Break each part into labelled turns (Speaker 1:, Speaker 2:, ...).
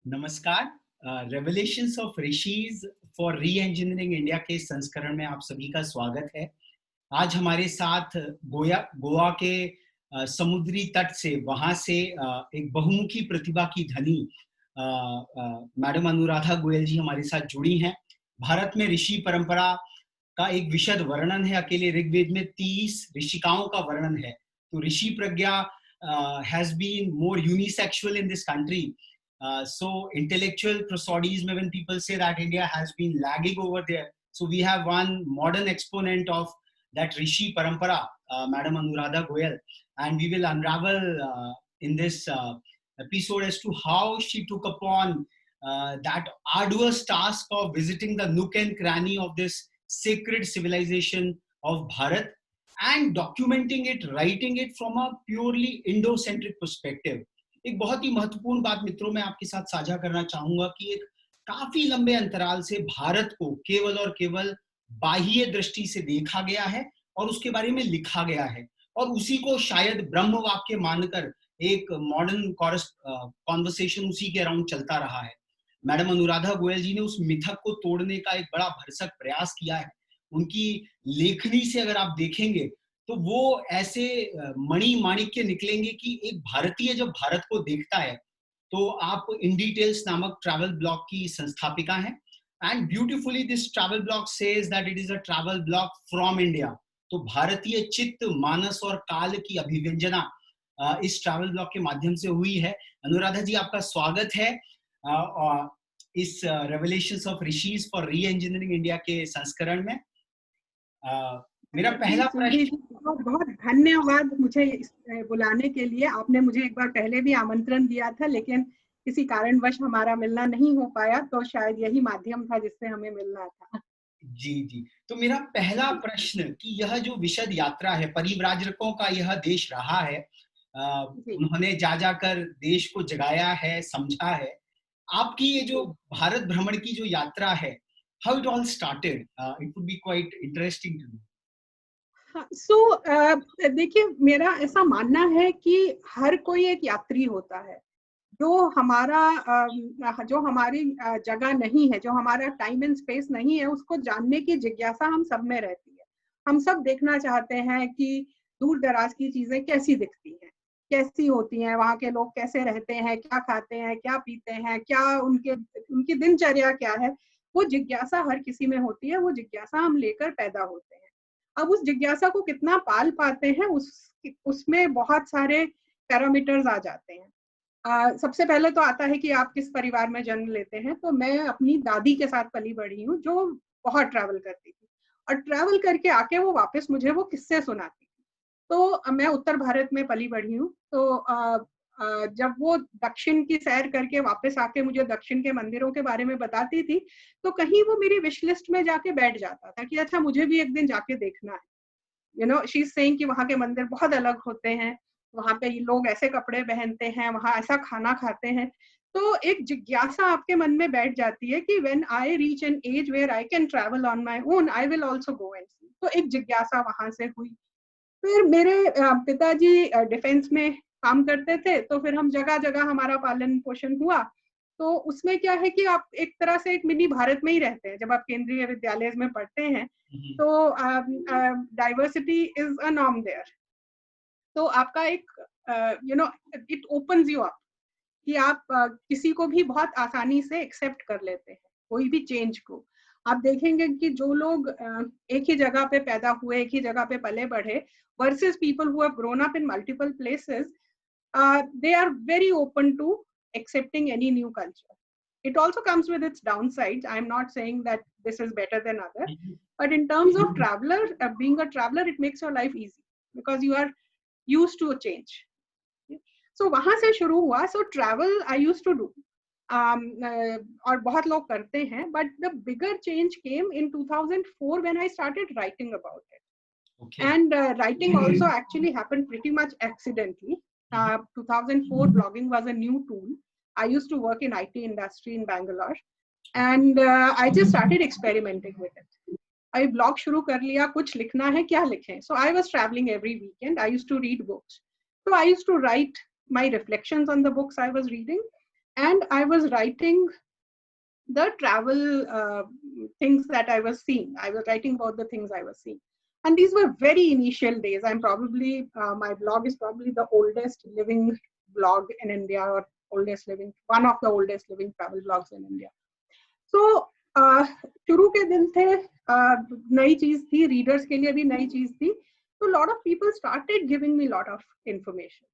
Speaker 1: नमस्कार। Revelations of rishis for री engineering India के संस्करण में आप सभी का स्वागत है। आज हमारे साथ गोवा के समुद्री तट से वहां से एक बहुमुखी प्रतिभा की धनी मैडम अनुराधा गोयल जी हमारे साथ जुड़ी हैं। भारत में ऋषि परंपरा का एक विशद वर्णन है। अकेले ऋग्वेद में 30 ऋषिकाओं का वर्णन है। तो ऋषि प्रज्ञा has been more unisexual in this country. So intellectual prosodies, when people say that India has been lagging over there, so we have one modern exponent of that Rishi Parampara, Madam Anuradha Goyal, and we will unravel in this episode as to how she took upon that arduous task of visiting the nook and cranny of this sacred civilization of Bharat and documenting it, writing it from a purely Indo-centric perspective. एक बहुत ही महत्वपूर्ण बात मित्रों मैं आपके साथ साझा करना चाहूंगा कि एक काफी लंबे अंतराल से भारत को केवल और केवल बाह्य दृष्टि से देखा गया है और उसके बारे में लिखा गया है और उसी को शायद ब्रह्म वाक्य मानकर एक मॉडर्न कॉन्वर्सेशन उसी के अराउंड चलता रहा है। मैडम अनुराधा गोयल जी ने उस मिथक को तोड़ने का एक बड़ा भरसक प्रयास किया है। उनकी लेखनी से अगर आप देखेंगे तो वो ऐसे मणि माणिक्य निकलेंगे कि एक भारतीय जब भारत को देखता है तो आप इन डिटेल्स नामक ट्रैवल ब्लॉग की संस्थापिका हैं and beautifully this travel blog says that it is a travel blog from India. तो भारतीय चित्त मानस और काल की अभिव्यंजना इस ट्रैवल ब्लॉग के माध्यम से हुई है। अनुराधा जी आपका स्वागत है इस रेवलेशंस ऑफ ऋषिज फॉर री इंजीनियरिंग इंडिया के संस्करण में। मेरा पहला प्रश्न,
Speaker 2: बहुत बहुत धन्यवाद मुझे बुलाने के लिए। आपने मुझे एक बार पहले भी आमंत्रण दिया था लेकिन किसी कारणवश हमारा मिलना नहीं हो पाया, तो शायद यही माध्यम था जिससे हमें मिलना था।
Speaker 1: जी जी। तो मेरा पहला प्रश्न कि यह जो विशद यात्रा है, परिव्राजकों का यह देश रहा है, उन्होंने जा जाकर देश को जगाया है, समझा है। आपकी ये जो भारत भ्रमण की जो यात्रा है, how it all started, it would be quite interesting to know.
Speaker 2: देखिए, मेरा ऐसा मानना है कि हर कोई एक यात्री होता है। जो हमारी जगह नहीं है, जो हमारा टाइम एंड स्पेस नहीं है, उसको जानने की जिज्ञासा हम सब में रहती है। हम सब देखना चाहते हैं कि दूर दराज की चीजें कैसी दिखती हैं, कैसी होती हैं, वहाँ के लोग कैसे रहते हैं, क्या खाते हैं, क्या पीते हैं, क्या उनकी दिनचर्या क्या है। वो जिज्ञासा हर किसी में होती है, वो जिज्ञासा हम लेकर पैदा होते हैं। अब उस जिज्ञासा को कितना पाल पाते हैं उसमें बहुत सारे पैरामीटर्स आ जाते हैं। सबसे पहले तो आता है कि आप किस परिवार में जन्म लेते हैं। तो मैं अपनी दादी के साथ पली बढ़ी हूँ जो बहुत ट्रैवल करती थी और ट्रैवल करके आके वो वापस मुझे वो किस्से सुनाती थी। तो मैं उत्तर भारत में पली बढ़ी हूँ। तो जब वो दक्षिण की सैर करके वापस आके मुझे दक्षिण के मंदिरों के बारे में बताती थी तो कहीं वो मेरी विश लिस्ट में जाके बैठ जाता था कि अच्छा मुझे भी एक दिन जाके देखना है। शी इज सेइंग कि वहाँ के मंदिर बहुत अलग होते हैं, वहाँ पे लोग ऐसे कपड़े पहनते हैं, वहाँ ऐसा खाना खाते हैं। तो एक जिज्ञासा आपके मन में बैठ जाती है कि when I reach an age where I can travel on my own I will also go and see. तो एक जिज्ञासा वहां से हुई। फिर मेरे पिताजी डिफेंस में काम करते थे, तो फिर हम जगह जगह हमारा पालन पोषण हुआ। तो उसमें क्या है कि आप एक तरह से एक मिनी भारत में ही रहते हैं। जब आप केंद्रीय विद्यालय में पढ़ते हैं तो diversity is a norm there. तो आपका एक इट ओपन्स यू अप कि आप किसी को भी बहुत आसानी से एक्सेप्ट कर लेते हैं, कोई भी चेंज को। आप देखेंगे कि जो लोग एक ही जगह पे पैदा हुए, एक ही जगह पे पले बढ़े, versus people who have grown up in multiple places, they are very open to accepting any new culture. It also comes with its downsides. I'm not saying that this is better than other, but in terms of being a traveler, it makes your life easy because you are used to a change. So वहां से शुरू हुआ. So travel I used to do, और बहुत लोग करते हैं, but the bigger change came in 2004 when I started writing about it. Okay. And writing also actually happened pretty much accidentally. 2004 blogging was a new tool. I used to work in IT industry in Bangalore, and I just started experimenting with it. I blog शुरू कर लिया, कुछ लिखना है, क्या लिखें? So I was traveling every weekend. I used to read books. So I used to write my reflections on the books I was reading, and I was writing the travel things that I was seeing. I was writing about the things I was seeing. And these were very initial days. I'm probably, my blog is probably the oldest living blog in India, or one of the oldest living travel blogs in India. So, शुरू के दिन थे, नई चीज थी, readers के लिए भी नई चीज थी. So a lot of people started giving me a lot of information.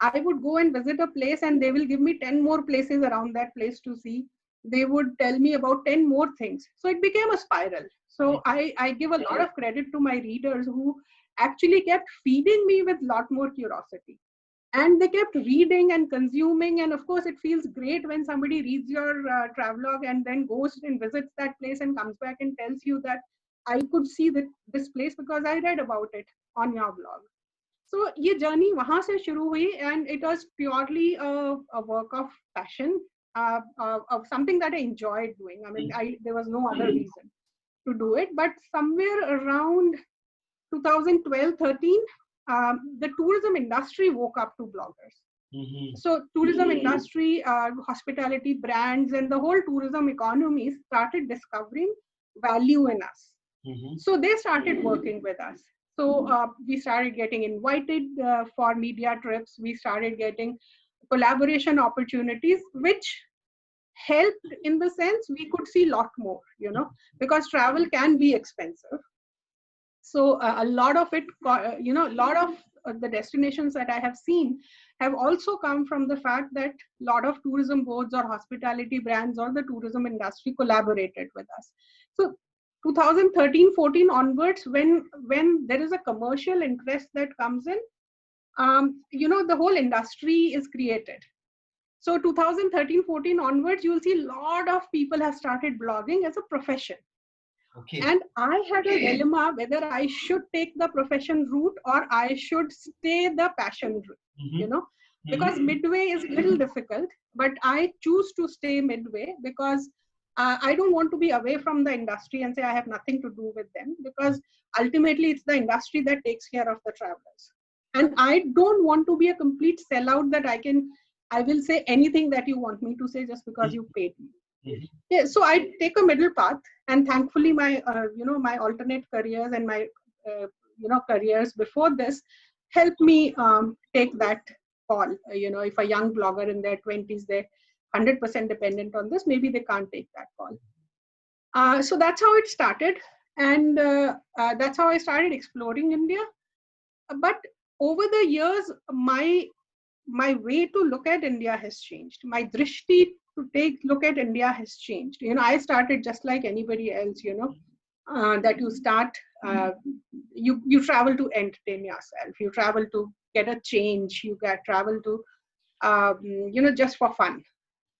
Speaker 2: I would go and visit a place and they will give me 10 more places around that place to see. They would tell me about 10 more things. So it became a spiral. So I give a lot of credit to my readers who actually kept feeding me with a lot more curiosity. And they kept reading and consuming. And of course, it feels great when somebody reads your travelogue and then goes and visits that place and comes back and tells you that I could see this place because I read about it on your blog. So ये journey वहाँ से शुरू हुई, and it was purely a work of passion, of something that I enjoyed doing. I mean, there was no other reason to do it. But somewhere around 2012-13, the tourism industry woke up to bloggers. So tourism industry, hospitality brands, and the whole tourism economy started discovering value in us. So they started working with us. So we started getting invited for media trips. We started getting collaboration opportunities, which helped in the sense we could see a lot more, because travel can be expensive. So a lot of it, a lot of the destinations that I have seen have also come from the fact that a lot of tourism boards or hospitality brands or the tourism industry collaborated with us. So 2013-14 onwards, when there is a commercial interest that comes in, the whole industry is created. So 2013-14 onwards, you'll see a lot of people have started blogging as a profession. Okay. And I had a dilemma whether I should take the profession route or I should stay the passion route, because midway is a little difficult, but I choose to stay midway because I don't want to be away from the industry and say I have nothing to do with them, because ultimately it's the industry that takes care of the travelers. And I don't want to be a complete sellout that I will say anything that you want me to say just because you paid me. Yeah, so I take a middle path, and thankfully my my alternate careers and my careers before this helped me take that call. If a young blogger in their 20s, they're 100% dependent on this, maybe they can't take that call. So that's how it started, and that's how I started exploring India. But over the years, my way to look at India has changed. My drishti to look at India has changed. I started just like anybody else, that you start, you travel to entertain yourself. You travel to get a change. You travel to, just for fun,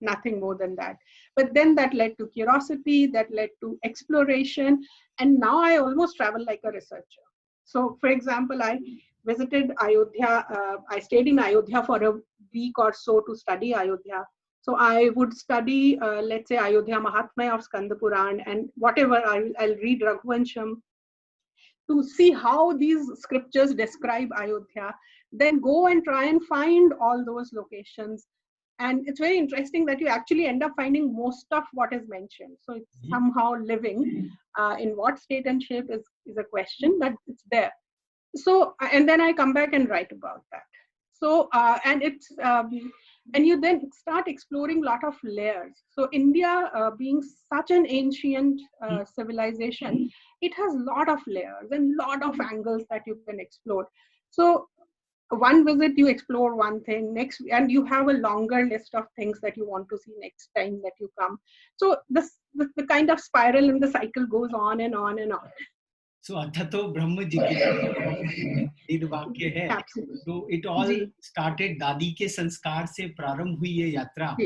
Speaker 2: nothing more than that. But then that led to curiosity, that led to exploration. And now I almost travel like a researcher. So for example, I visited Ayodhya. I stayed in Ayodhya for a week or so to study Ayodhya. So I would study, let's say, Ayodhya Mahatmya of Skanda Puran, and whatever, I'll read Raghuvansham to see how these scriptures describe Ayodhya, then go and try and find all those locations. And it's very interesting that you actually end up finding most of what is mentioned. So it's somehow living. In what state and shape is a question, but it's there. So, and then I come back and write about that. So, and it's, and you then start exploring a lot of layers. So India, being such an ancient civilization, it has a lot of layers and a lot of angles that you can explore. So one visit, you explore one thing, next, and you have a longer list of things that you want to see next time that you come. So the kind of spiral and the cycle goes on and on and on.
Speaker 1: So अथतो ब्रह्म जिज्ञासा वाक्य है. So it all started दादी के संस्कार से प्रारंभ हुई ये यात्रा,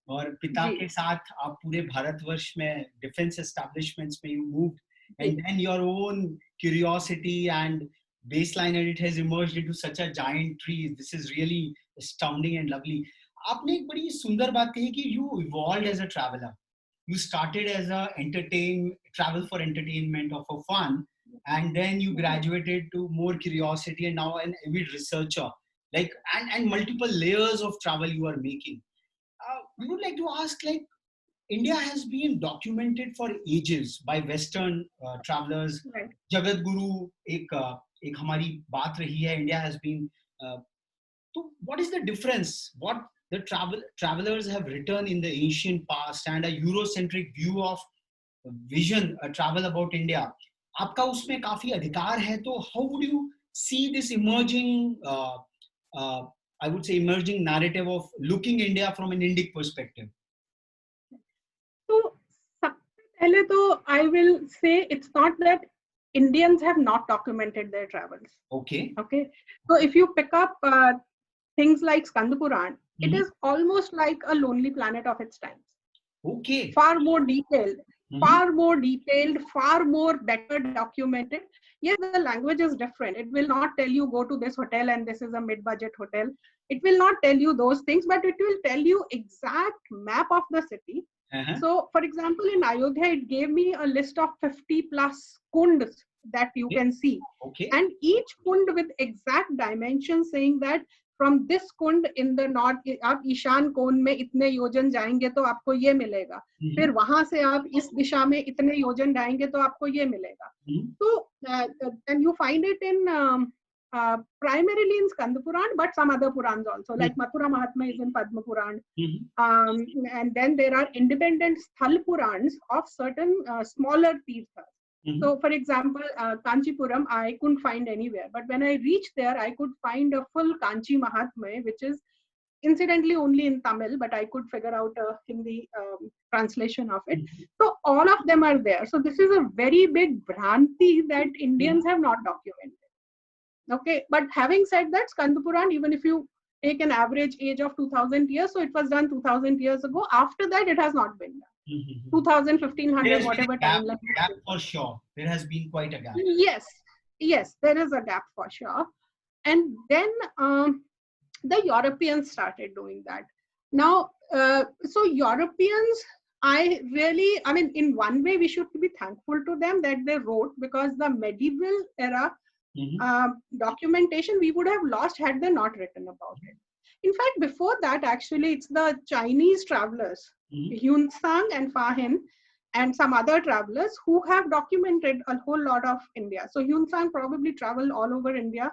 Speaker 1: और पिता के साथ आप पूरे भारतवर्ष में डिफेंस एस्टैब्लिशमेंट्स में you moved, and then your own curiosity and baseline, and it has emerged into such a giant tree. This is really astounding and lovely. आपने एक बड़ी सुंदर बात कही कि you evolved as a traveler. You started as a travel for entertainment or for fun, and then you graduated to more curiosity, and now an avid researcher, like, and multiple layers of travel you are making. we would like to ask, like, India has been documented for ages by Western travelers.
Speaker 2: Right.
Speaker 1: Jagat Guru एक हमारी बात रही है. India has been. So what is the difference? What the travelers have written in the ancient past and a Eurocentric view of vision, travel about India. आपका उसमें काफी अधिकार है. तो how would you see this emerging, I would say, emerging narrative of looking India from an Indic perspective?
Speaker 2: So सबसे पहले तो I will say it's not that Indians have not documented their travels.
Speaker 1: Okay.
Speaker 2: Okay. So if you pick up things like Skand Puran, it is almost like a lonely planet of its times.
Speaker 1: Okay.
Speaker 2: Far more detailed, far more better documented. Yes, the language is different. It will not tell you go to this hotel and this is a mid-budget hotel. It will not tell you those things, but it will tell you exact map of the city. So, for example, in Ayodhya, it gave me a list of 50 plus kunds that you can see.
Speaker 1: Okay.
Speaker 2: And each kund with exact dimensions saying that from this kund in the north, आप ईशान कोण में इतने योजन जाएंगे तो आपको ये मिलेगा. फिर वहां से आप इस दिशा में इतने योजन जाएंगे तो आपको ये मिलेगा. So, and you find it in primarily in Skand Puran, but some other Purans also, like Mathura Mahatma is in Padma Puran. And then there are independent Sthal Purans of certain smaller tirthas. So, for example, Kanchipuram, I couldn't find anywhere. But when I reached there, I could find a full Kanchi Mahatmya, which is incidentally only in Tamil, but I could figure out a Hindi translation of it. So, all of them are there. So, this is a very big Bhranti that Indians have not documented. Okay, but having said that, Skand Puran, even if you take an average age of 2000 years, so it was done 2000 years ago. After that, it has not been done. 2000, 1500, whatever
Speaker 1: gap,
Speaker 2: timeline.
Speaker 1: Gap for sure. There has been quite a gap.
Speaker 2: Yes, there is a gap for sure. And then the Europeans started doing that. Now, so Europeans, I mean, in one way, we should be thankful to them that they wrote, because the medieval era documentation we would have lost had they not written about it. In fact, before that, actually, it's the Chinese travelers, Hyun Sang and Fa Hin, and some other travelers who have documented a whole lot of India. So Hyun Sang probably traveled all over India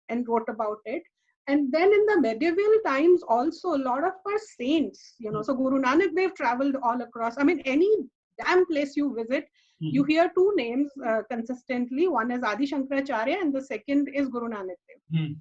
Speaker 2: and wrote about it. And then in the medieval times also, a lot of our saints, so Guru Nanak Dev traveled all across. I mean, any damn place you visit, you hear two names consistently. One is Adi Shankaracharya and the second is Guru Nanak Dev.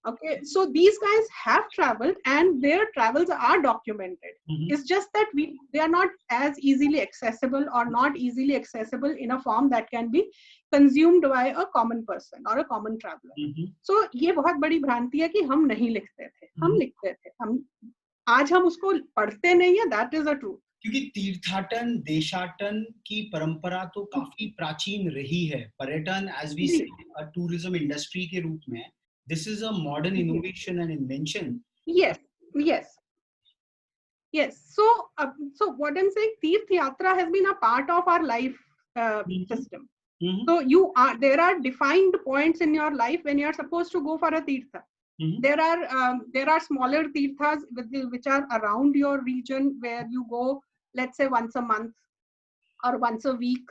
Speaker 2: Okay, so these guys have traveled and their travels are documented. It's just that they are not as easily accessible or not easily accessible in a form that can be consumed by a common person or a common traveler. So ये बहुत बड़ी भ्रांति है कि हम नहीं लिखते थे. हम लिखते थे. आज हम उसको पढ़ते नहीं है. That is the truth.
Speaker 1: क्योंकि तीर्थाटन देशाटन की परंपरा तो काफी प्राचीन रही है. पर्यटन, as we say, a tourism industry के रूप में, this is a modern innovation and invention.
Speaker 2: Yes. So what I'm saying, Tirth Yatra has been a part of our life system. So there are defined points in your life when you are supposed to go for a tirtha. There are smaller tirthas which are around your region where you go, let's say once a month or once a week.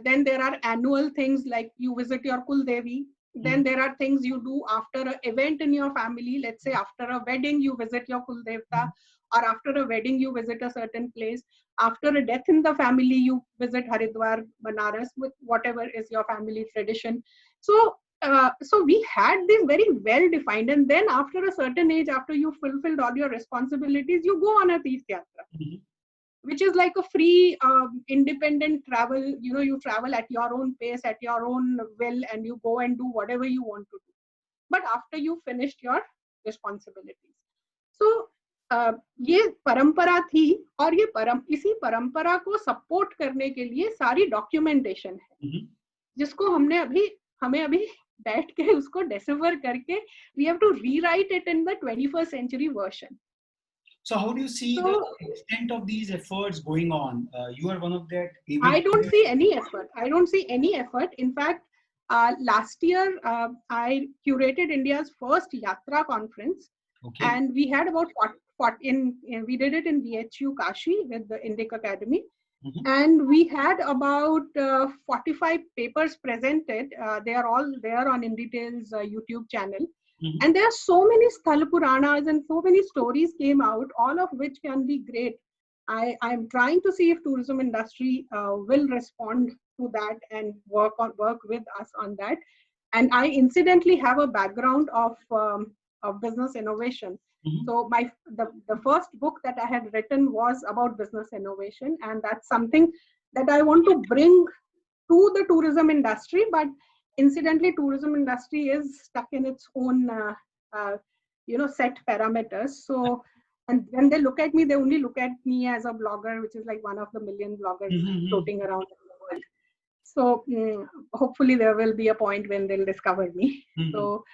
Speaker 2: Then there are annual things like you visit your Kul Devi. Then there are things you do after an event in your family. Let's say after a wedding, you visit your Kul Devta, or after a wedding, you visit a certain place. After a death in the family, you visit Haridwar, Banaras, with whatever is your family tradition. So we had this very well defined, and then after a certain age, after you fulfilled all your responsibilities, you go on a Tirth Yatra, which is like a free, independent travel. You travel at your own pace, at your own will, and you go and do whatever you want to do. But after you finished your responsibilities. So, ये परंपरा थी, और इसी परंपरा को support करने के लिए सारी डॉक्यूमेंटेशन है, जिसको हमें अभी बैठ के उसको डिसिफर करके we have to rewrite it in the 21st century version.
Speaker 1: So how do you see the extent of these efforts going on? You are one of that.
Speaker 2: I don't see any effort. In fact, last year I curated India's first Yatra conference, and we had about we did it in BHU Kashi with the Indic Academy. And we had about 45 papers presented. They are all there on InDetail's YouTube channel. And there are so many Sthala Puranas and so many stories came out, all of which can be great. I'm trying to see if tourism industry will respond to that and work with us on that. And I incidentally have a background of business innovation. So the first book that I had written was about business innovation, and that's something that I want to bring to the tourism industry. But incidentally, tourism industry is stuck in its own set parameters. So, and when they look at me, they only look at me as a blogger, which is like one of the million bloggers floating around in the world. So hopefully there will be a point when they'll discover me. So.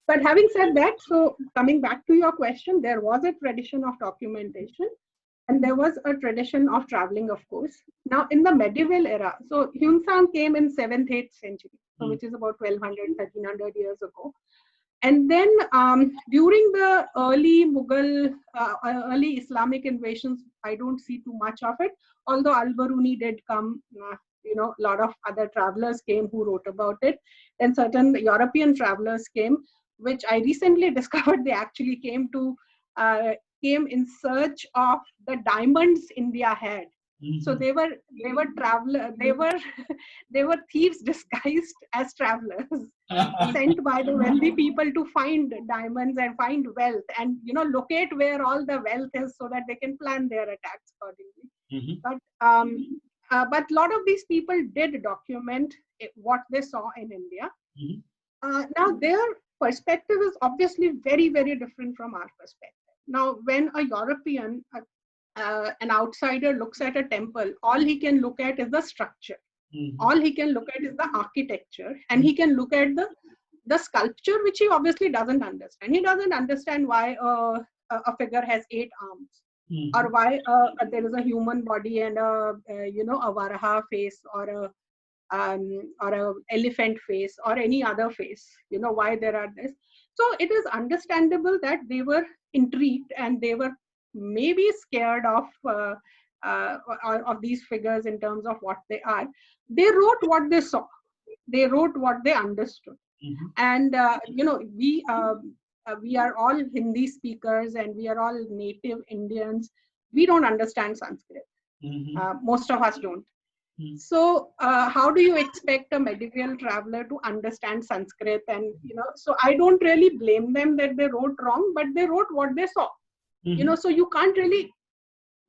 Speaker 2: But having said that, so coming back to your question, there was a tradition of documentation and there was a tradition of traveling, of course. Now, in the medieval era, so Hyeonsang came in 7th, 8th century, so which is about 1200, 1300 years ago. And then during the early Mughal, early Islamic invasions, I don't see too much of it, although Al-Biruni did come. A lot of other travelers came who wrote about it, and certain European travelers came, which I recently discovered they actually came in search of the diamonds India had. So they were thieves disguised as travelers, sent by the wealthy people to find diamonds and find wealth, and locate where all the wealth is so that they can plan their attacks accordingly. But a lot of these people did document what they saw in India. Now their perspective is obviously very, very different from our perspective. Now, when a European, an outsider looks at a temple, all he can look at is the structure. All he can look at is the architecture, and he can look at the sculpture, which he obviously doesn't understand. He doesn't understand why a figure has 8 arms, or why there is a human body and a Varaha face, or a elephant face, or any other face, why there are this. So it is understandable that they were intrigued and they were maybe scared of these figures in terms of what they are. They wrote what they saw. They wrote what they understood. And we are all Hindi speakers and we are all native Indians. We don't understand Sanskrit. Most of us don't. So how do you expect a medieval traveler to understand Sanskrit? And so I don't really blame them that they wrote wrong, but they wrote what they saw. So you can't really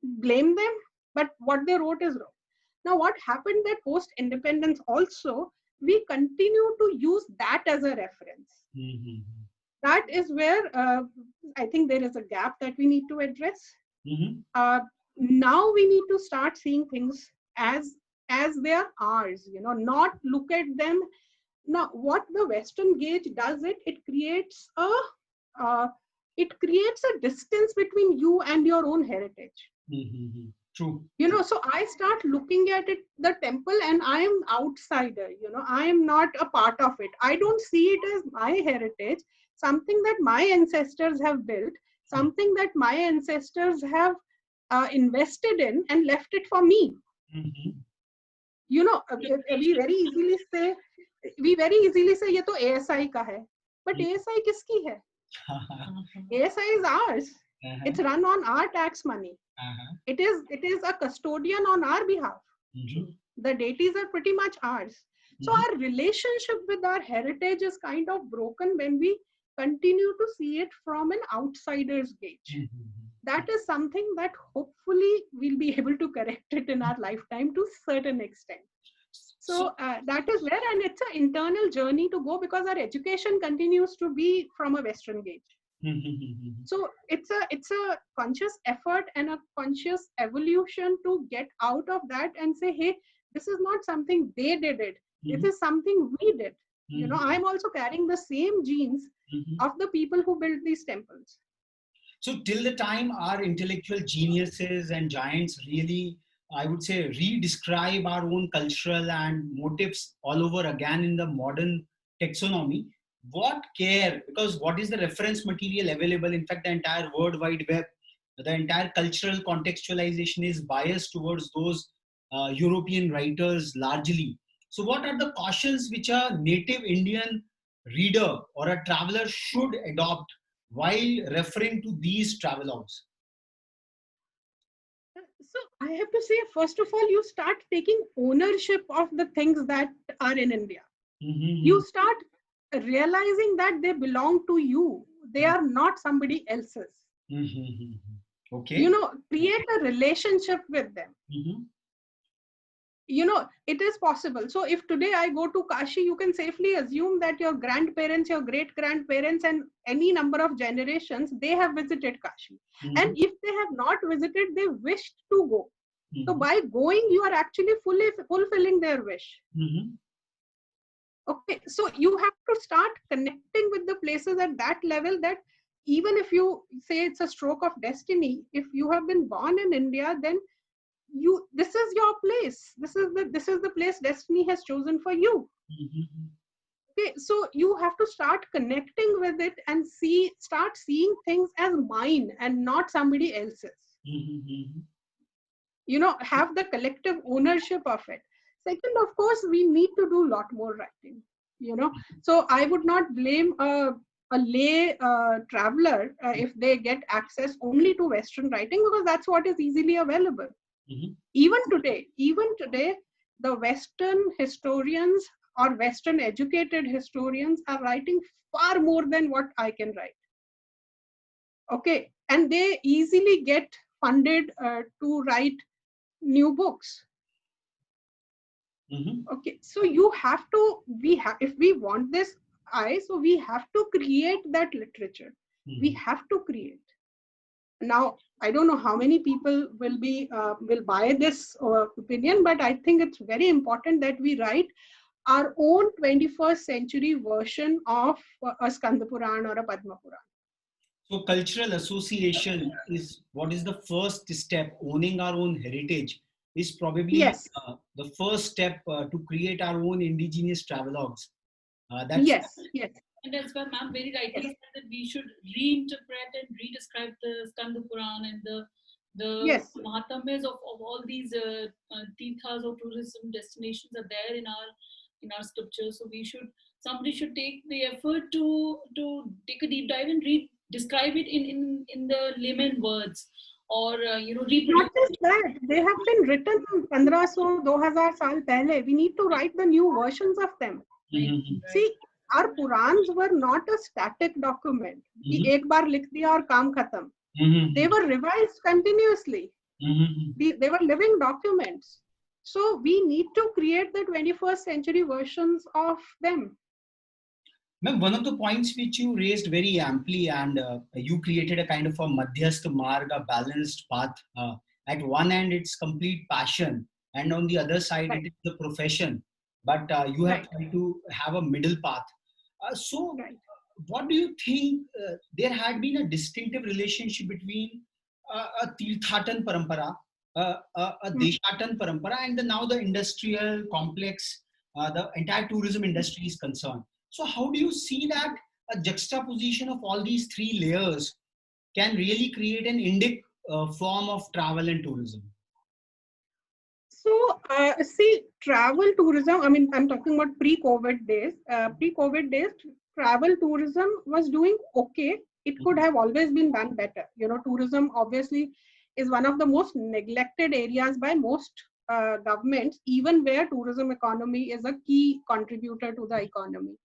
Speaker 2: blame them, but what they wrote is wrong. Now what happened that post-independence also, we continue to use that as a reference. That is where I think there is a gap that we need to address. Now we need to start seeing things as they are ours, not look at them. Now, what the Western gaze does, it creates a distance between you and your own heritage.
Speaker 1: True.
Speaker 2: So I start looking at it, the temple, and I am outsider. I am not a part of it. I don't see it as my heritage, something that my ancestors have built, something that my ancestors have invested in and left it for me. We very easily say ये तो ASI का है, but ASI किसकी है? ASI is ours. It's run on our tax money. It is a custodian on our behalf. The deities are pretty much ours. So our relationship with our heritage is kind of broken when we continue to see it from an outsider's gauge. That is something that hopefully we'll be able to correct it in our lifetime to a certain extent. So that is where, and it's an internal journey to go, because our education continues to be from a Western gauge. So it's a conscious effort and a conscious evolution to get out of that and say, hey, this is not something they did it. This is something we did. I'm also carrying the same genes of the people who built these temples.
Speaker 1: So till the time our intellectual geniuses and giants really, I would say, re-describe our own cultural and motifs all over again in the modern taxonomy, what care, because what is the reference material available? In fact, the entire World Wide Web, the entire cultural contextualization is biased towards those European writers largely. So, what are the cautions which a native Indian reader or a traveler should adopt while referring to these travelogues?
Speaker 2: So I have to say, first of all, you start taking ownership of the things that are in India. You start realizing that they belong to you. They are not somebody else's.
Speaker 1: Okay.
Speaker 2: You know, create a relationship with them. You know, it is possible. So if today I go to Kashi, you can safely assume that your grandparents, your great grandparents, and any number of generations, they have visited Kashi. And if they have not visited, they wished to go. So by going, you are actually fully fulfilling their wish. Okay, so you have to start connecting with the places at that level, that even if you say it's a stroke of destiny, if you have been born in India, then this is your place. This is the place destiny has chosen for you. Okay, so you have to start connecting with it and start seeing things as mine and not somebody else's. You know, have the collective ownership of it. Second, of course, we need to do a lot more writing. You know, so I would not blame a lay traveler if they get access only to Western writing, because that's what is easily available. Even today, the Western historians or Western educated historians are writing far more than what I can write. Okay, and they easily get funded to write new books. Okay, so you have to, if we want this so we have to create that literature. We have to create. Now, I don't know how many people will buy this opinion, but I think it's very important that we write our own 21st century version of a Skanda Puran or a Padma Puran.
Speaker 1: So cultural association is what is the first step. Owning our own heritage is probably the first step to create our own indigenous travelogues.
Speaker 2: Yes.
Speaker 3: And as well, ma'am very rightly said that we should reinterpret and redescribe the Skanda Puran and the Mahatmyas of all these tirthas or tourism destinations are there in our scriptures. So somebody should take the effort to take a deep dive and describe it in the layman words, or
Speaker 2: not just that, they have been written 1500 2000 saal pehle. We need to write the new versions of them. See, our Purans were not a static document. Ek baar likh diya aur kaam khatam. They were revised continuously. They were living documents. So we need to create the 21st century versions of them.
Speaker 1: Ma'am, one of the points which you raised very amply, and you created a kind of a madhyast marg, a balanced path. At one end, it's complete passion, and on the other side, it is the profession. But you have tried to have a middle path. What do you think? There had been a distinctive relationship between a Tirthatan parampara, a Deshatan parampara, and now the industrial complex, the entire tourism industry is concerned. So how do you see that a juxtaposition of all these three layers can really create an Indic form of travel and tourism?
Speaker 2: So, see, travel tourism, I mean, I'm talking about pre-COVID days. Pre-COVID days, travel tourism was doing okay. It could have always been done better. You know, tourism obviously is one of the most neglected areas by most governments, even where tourism economy is a key contributor to the economy.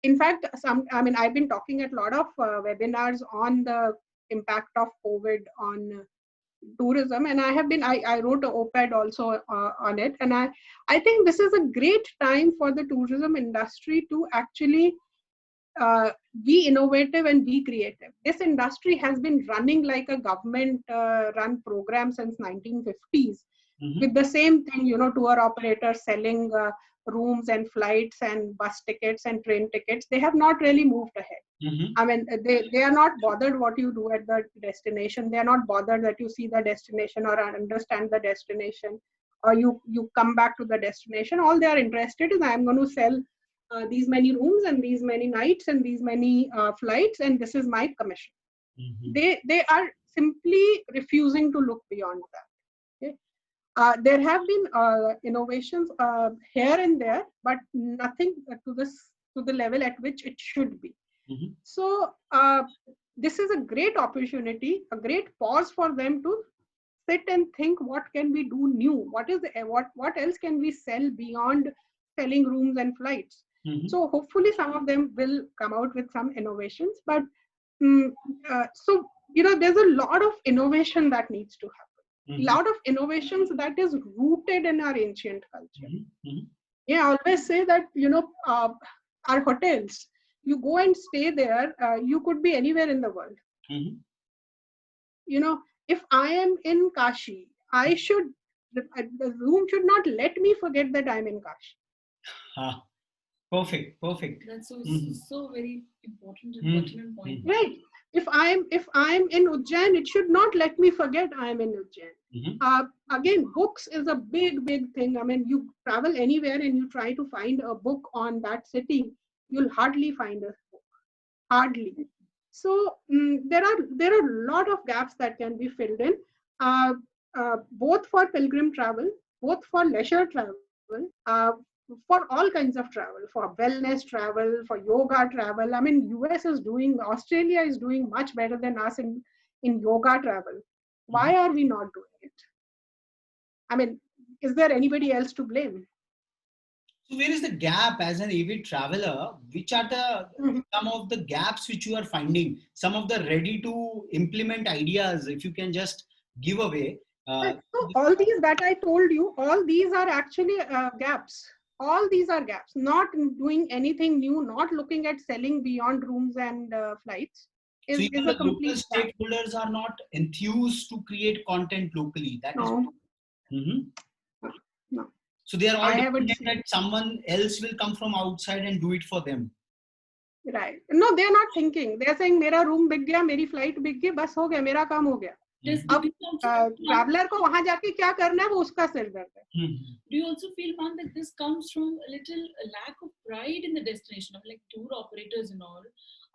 Speaker 2: In fact, I've been talking at a lot of webinars on the impact of COVID on tourism, and I wrote an op-ed also on it, and I think this is a great time for the tourism industry to actually be innovative and be creative. This industry has been running like a government run program since 1950s with the same thing, you know, tour operators selling rooms and flights and bus tickets and train tickets. They have not really moved ahead. I mean, they are not bothered what you do at the destination. They are not bothered that you see the destination or understand the destination, or you come back to the destination. All they are interested in, I'm going to sell these many rooms and these many nights and these many flights, and this is my commission. They are simply refusing to look beyond that. Okay? There have been innovations here and there, but nothing to the level at which it should be. So this is a great opportunity, a great pause for them to sit and think, what can we do new? What else can we sell beyond selling rooms and flights? So hopefully some of them will come out with some innovations. But so there's a lot of innovation that needs to happen. A lot of innovations that is rooted in our ancient culture. Yeah, I always say that our hotels, you go and stay there, you could be anywhere in the world. If I am in Kashi, the room should not let me forget that I'm in Kashi.
Speaker 1: Perfect.
Speaker 3: That's so very important and pertinent point.
Speaker 2: Right. If I'm in Ujjain, it should not let me forget I'm in Ujjain. Again, books is a big thing. I mean, you travel anywhere and you try to find a book on that city, you'll hardly find a book. Hardly. So there are a lot of gaps that can be filled in, both for pilgrim travel, both for leisure travel, for all kinds of travel, for wellness travel, for yoga travel. I mean, Australia is doing much better than us in yoga travel. Why are we not doing it? I mean, is there anybody else to blame?
Speaker 1: So where is the gap as an avid traveler? Which are some of the gaps which you are finding? Some of the ready to implement ideas, if you can just give away.
Speaker 2: So all these that I told you, all these are actually gaps. All these are gaps. Not doing anything new, not looking at selling beyond rooms and flights.
Speaker 1: So even the local stakeholders are not enthused to create content locally. That is.
Speaker 2: No.
Speaker 1: So they are all dependent that someone else will come from outside and do it for them.
Speaker 2: Right. No, they are not thinking. They are saying, "Mera room big gaya, meri flight big gayi, bas ho gaya, mera kaam ho gaya." अब traveler को वहाँ जाके क्या करना है वो उसका सिर दर्द है.
Speaker 3: Do you also feel, ma'am, that this comes from a little lack of pride in the destination, of like tour operators and all?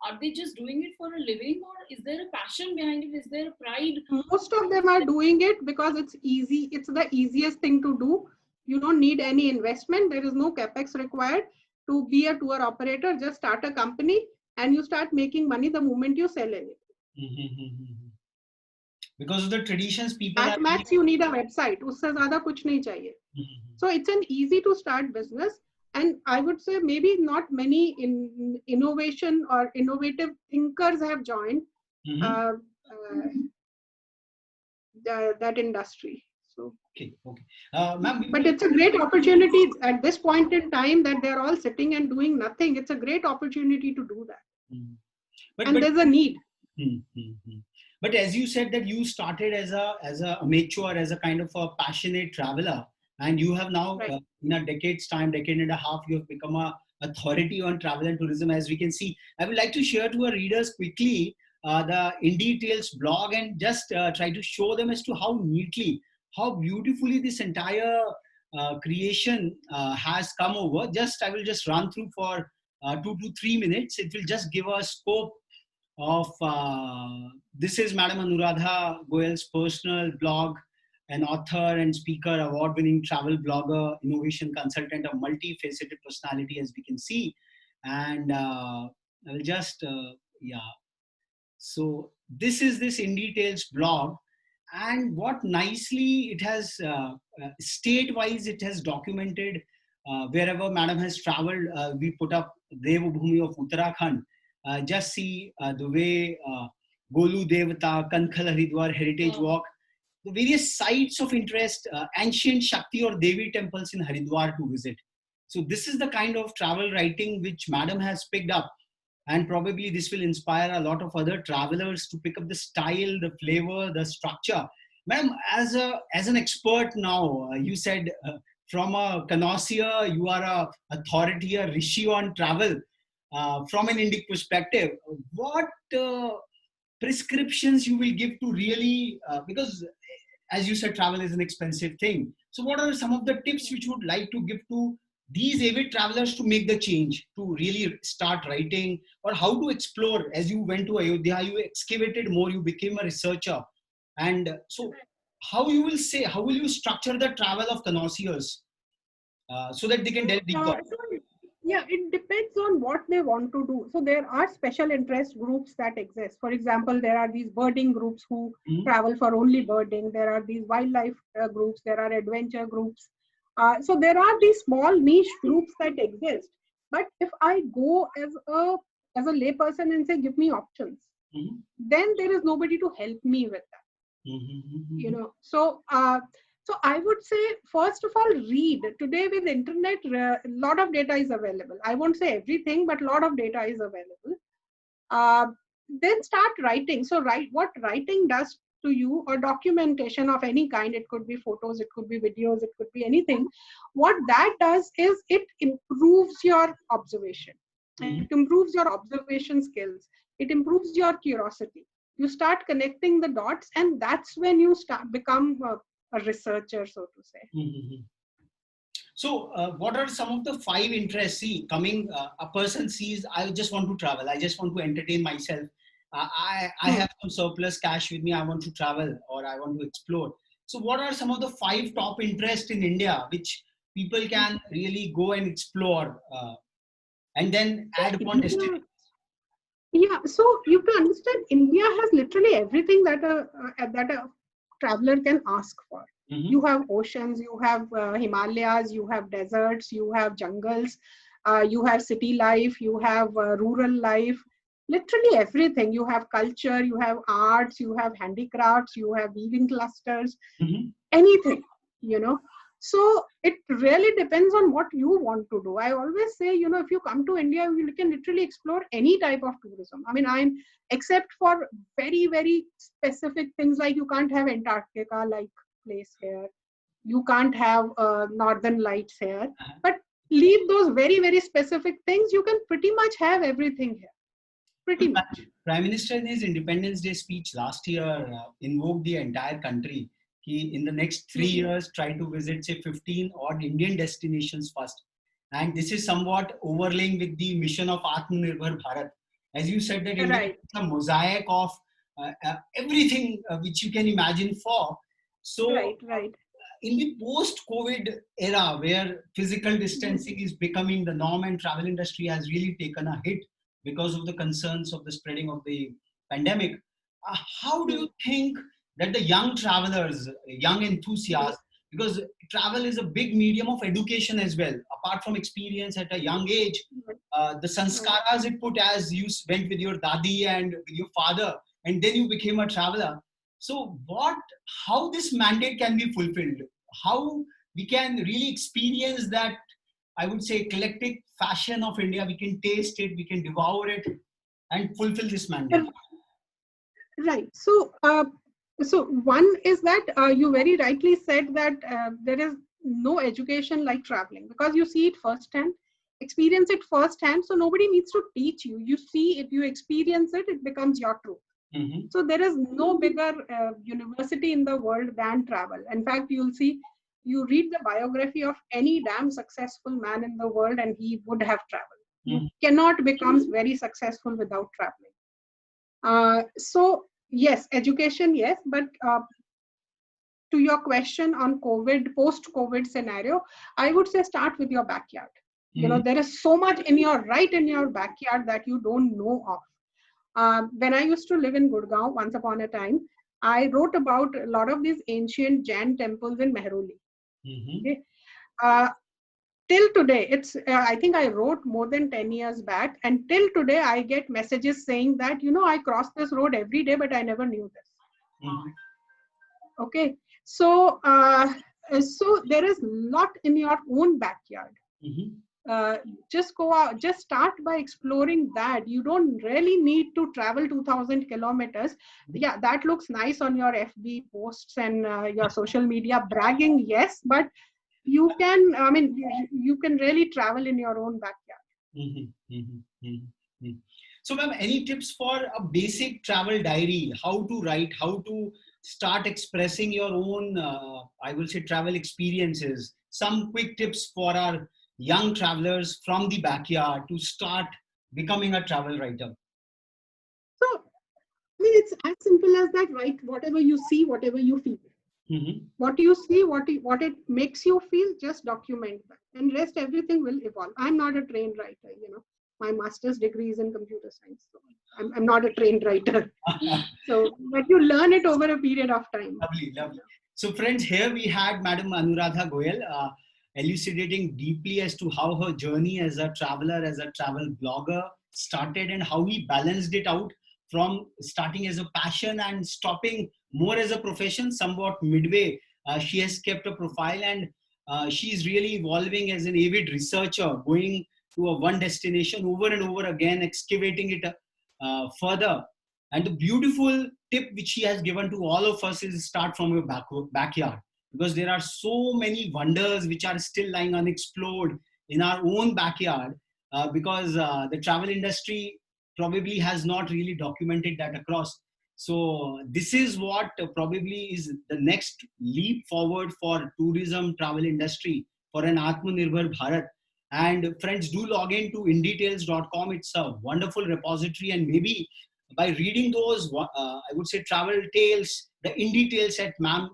Speaker 3: Are they just doing it for a living, or is there a passion behind it? Is there a pride?
Speaker 2: Most of them are doing it because it's easy. It's the easiest thing to do. You don't need any investment. There is no capex required to be a tour operator. Just start a company and you start making money the moment you sell anything.
Speaker 1: Because of the traditions, people
Speaker 2: at max you need a website. Usse zyada kuch nahi chahiye. So it's an easy to start business, and I would say maybe not many innovation or innovative thinkers have joined that industry. So
Speaker 1: okay. Ma'am,
Speaker 2: but it's a great opportunity at this point in time that they're all sitting and doing nothing. It's a great opportunity to do that. But there's a need.
Speaker 1: But as you said that you started as a amateur, as a kind of a passionate traveler, and you have now in a decade and a half, you have become a authority on travel and tourism. As we can see, I would like to share to our readers quickly the Indie Tales blog and just try to show them as to how neatly, how beautifully this entire creation has come over. I will just run through for 2 to 3 minutes. It will just give a scope of this is Madam Anuradha Goyal's personal blog, an author and speaker, award-winning travel blogger, innovation consultant, a multifaceted personality, as we can see. And I will just, So this is this Indie Tales blog. And what nicely it has, state-wise, it has documented wherever Madam has traveled. We put up Devbhoomi of Uttarakhand. Just see the way Golu Devata, Kankhal Haridwar Heritage Walk, the various sites of interest, ancient Shakti or Devi temples in Haridwar to visit. So this is the kind of travel writing which Madam has picked up, and probably this will inspire a lot of other travelers to pick up the style, the flavor, the structure. Madam, as an expert now, you said from a connoisseur, you are a authority, a rishi on travel. From an Indic perspective, what prescriptions you will give to really, because as you said, travel is an expensive thing. So what are some of the tips which you would like to give to these avid travelers to make the change, to really start writing, or how to explore? As you went to Ayodhya, you excavated more, you became a researcher. And so how will you structure the travel of connoisseurs so that they can delve deeper?
Speaker 2: Yeah, it depends on what they want to do. So there are special interest groups that exist. For example, there are these birding groups who travel for only birding. There are these wildlife groups. There are adventure groups. So there are these small niche groups that exist. But if I go as a layperson and say, give me options, then there is nobody to help me with that. You know, so I would say, first of all, read. Today with internet, a lot of data is available. I won't say everything, but a lot of data is available. Then start writing. So what writing does to you, or documentation of any kind, it could be photos, it could be videos, it could be anything. What that does is it improves your observation. It improves your observation skills. It improves your curiosity. You start connecting the dots, and that's when you become a researcher, so to say.
Speaker 1: So what are some of the 5 interests? See, a person sees, I just want to travel, I just want to entertain myself, I have some surplus cash with me, I want to travel, or I want to explore. So what are some of the 5 top interests in India which people can really go and explore and then add upon destinations?
Speaker 2: Yeah, so you can understand, India has literally everything that a traveler can ask for. You have oceans, you have Himalayas, you have deserts, you have jungles, you have city life, you have rural life, literally everything. You have culture, you have arts, you have handicrafts, you have weaving clusters, anything, you know. So it really depends on what you want to do. I always say, you know, if you come to India, you can literally explore any type of tourism. I mean, except for very, very specific things, like you can't have Antarctica like place here. You can't have Northern Lights here. But leave those very, very specific things, you can pretty much have everything here. Pretty much.
Speaker 1: Prime Minister in his Independence Day speech last year invoked the entire country. He, in the next 3 years, try to visit, say, 15 odd Indian destinations first. And this is somewhat overlaying with the mission of Atmanirbhar Bharat. As you said, that India is a mosaic of everything which you can imagine for. So, in the post-COVID era, where physical distancing is becoming the norm and travel industry has really taken a hit because of the concerns of the spreading of the pandemic, how do you think that the young travelers, young enthusiasts, because travel is a big medium of education as well, apart from experience at a young age, the sanskaras it put, as you went with your dadi and with your father, and then you became a traveler. So how this mandate can be fulfilled, how we can really experience that, I would say, eclectic fashion of India, we can taste it, we can devour it and fulfill this mandate.
Speaker 2: Right. So, so one is that you very rightly said that there is no education like traveling, because you see it firsthand, experience it firsthand. So nobody needs to teach you. You see it, you experience it, it becomes your truth. So there is no bigger university in the world than travel. In fact, you'll see, you read the biography of any damn successful man in the world and he would have traveled. You cannot become very successful without traveling. So yes, education, yes, but to your question on COVID, post-COVID scenario, I would say start with your backyard. You know, there is so much in your backyard that you don't know of. When I used to live in Gurgaon, once upon a time, I wrote about a lot of these ancient Jain temples in Mehroli. Okay? Till today, I think I wrote more than 10 years back, and till today I get messages saying that, you know, I cross this road every day, but I never knew this. Okay, so so there is a lot in your own backyard. Just go out, just start by exploring that. You don't really need to travel 2,000 kilometers. Yeah, that looks nice on your FB posts and your social media bragging, yes, but you can, I mean, you can really travel in your own backyard.
Speaker 1: So ma'am, any tips for a basic travel diary? How to write, how to start expressing your own, I will say, travel experiences? Some quick tips for our young travelers from the backyard to start becoming a travel writer?
Speaker 2: So, I mean, it's as simple as that, right? Whatever you see, whatever you feel.
Speaker 1: Mm-hmm.
Speaker 2: What you see, what it makes you feel, just document that, and rest everything will evolve. I'm not a trained writer, my master's degree is in computer science, so I'm not a trained writer. So, but you learn it over a period of time.
Speaker 1: Lovely, lovely. So friends, here we had Madam Anuradha Goyal elucidating deeply as to how her journey as a traveler, as a travel blogger started, and how he balanced it out from starting as a passion and stopping more as a profession. Somewhat midway, she has kept a profile, and she is really evolving as an avid researcher, going to a one destination over and over again, excavating it further. And the beautiful tip which she has given to all of us is start from your backyard, because there are so many wonders which are still lying unexplored in our own backyard, because the travel industry probably has not really documented that across. So this is what probably is the next leap forward for tourism travel industry, for an Atmanirbhar Bharat. And friends, do log in to indetails.com. It's a wonderful repository, and maybe by reading those, I would say, travel tales, the indie tales that ma'am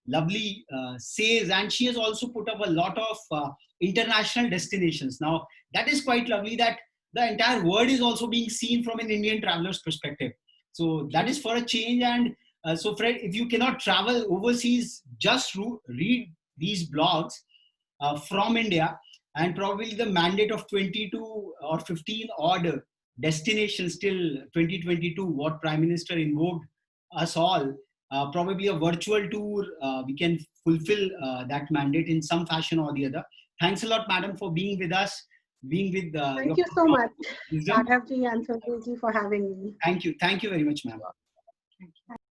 Speaker 1: lovely says, and she has also put up a lot of international destinations. Now, that is quite lovely that the entire world is also being seen from an Indian traveler's perspective. So that is for a change. And so Fred, if you cannot travel overseas, just read these blogs from India, and probably the mandate of 22 or 15 odd destinations till 2022, what Prime Minister invoked us all, probably a virtual tour, we can fulfill that mandate in some fashion or the other. Thanks a lot, madam, for being with us, being with
Speaker 2: Thank you so much, Madhavji and Sanjayji, for having me.
Speaker 1: Thank you very much, ma'am.